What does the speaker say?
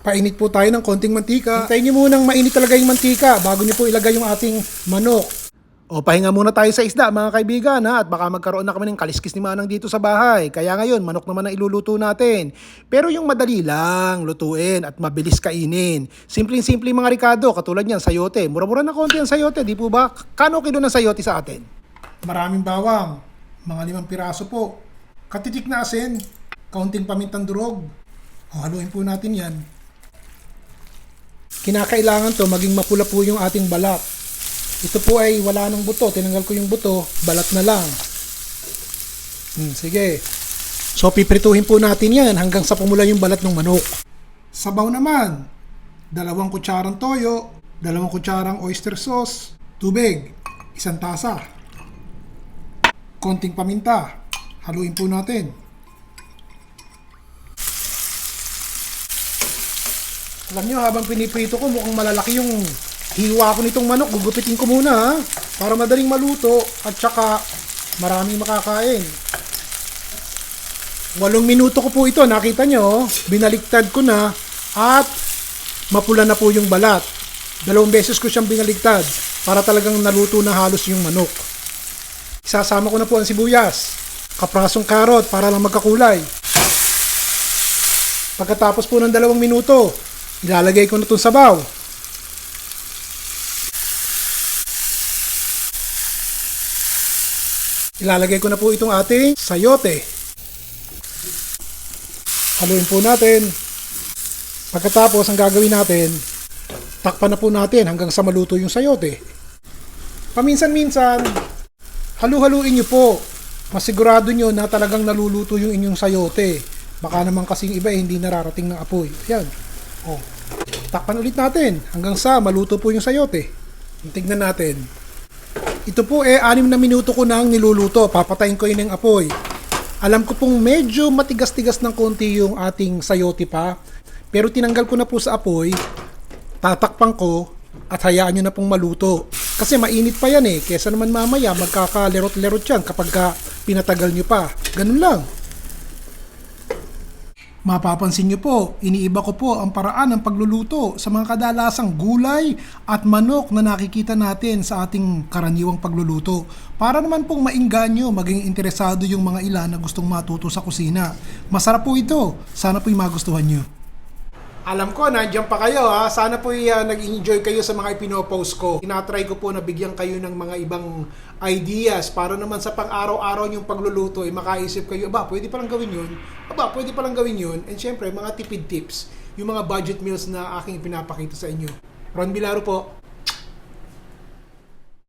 Painit po tayo ng konting mantika. Hintayin nyo munang mainit talaga yung mantika bago nyo po ilagay yung ating manok. O pahinga muna tayo sa isda mga kaibigan ha, at baka magkaroon na kami ng kaliskis ni Manang dito sa bahay. Kaya ngayon manok naman ang iluluto natin. Pero yung madali lang lutuin at mabilis kainin. Simpleng-simple mga Ricardo, katulad niyan sayote. Mura-mura na konti ang sayote, di po ba? Kano kilo ng sayote sa atin? Maraming bawang, mga 5 piraso po. Katitik na asin, kaunting pamintang durog. O haluin po natin yan. Kinakailangan to maging mapula po yung ating balat. Ito po ay wala ng buto. Tinanggal ko yung buto. Balat na lang. Sige. So, piprituhin po natin yan hanggang sa pumula yung balat ng manok. Sabaw naman. 2 kutsarang toyo. 2 kutsarang oyster sauce. Tubig. 1 tasa. Konting paminta. Haluin po natin. Alam nyo, habang piniprito ko, mukhang malalaki yung hiwa ko nitong manok. Gugupitin ko muna ha, para madaling maluto at saka maraming makakain. 8 minuto ko po ito, nakita nyo, binaliktad ko na at mapula na po yung balat. 2 beses ko siyang binaliktad para talagang naluto na halos yung manok. Isasama ko na po ang sibuyas, kaprasong karot para lang magkakulay. Pagkatapos po ng 2 minuto, ilalagay ko na itong sabaw. Ilalagay ko na po itong ating sayote. Haluin po natin. Pagkatapos, ang gagawin natin, takpan na po natin hanggang sa maluto yung sayote. Paminsan-minsan, halu-haluin nyo po. Masigurado nyo na talagang naluluto yung inyong sayote. Baka naman kasing iba hindi nararating ng apoy. Ayan. O, takpan ulit natin hanggang sa maluto po yung sayote. Tignan natin. Ito po 6 na minuto ko nang niluluto. Papatayin ko yun ng apoy. Alam ko pong medyo matigas-tigas ng konti yung ating sayote pa. Pero tinanggal ko na po sa apoy. Tatakpan ko at hayaan nyo na pong maluto. Kasi mainit pa yan eh. Kesa naman mamaya magkakalerot-lerot yan kapag pinatagal nyo pa. Ganun lang. Mapapansin nyo po, iniiba ko po ang paraan ng pagluluto sa mga kadalasang gulay at manok na nakikita natin sa ating karaniwang pagluluto. Para naman pong maingganyo, maging interesado yung mga ilan na gustong matuto sa kusina. Masarap po ito. Sana po'y magustuhan nyo. Alam ko, nandiyan pa kayo ha. Sana po'y nag-enjoy kayo sa mga ipinopost ko. Tinatry ko po na bigyan kayo ng mga ibang ideas para naman sa pang-araw-araw yung pagluluto, makaisip kayo, pwede palang gawin yun. Pwede palang gawin yun. And syempre, mga tipid tips, yung mga budget meals na aking pinapakita sa inyo. Ron Bilaro po.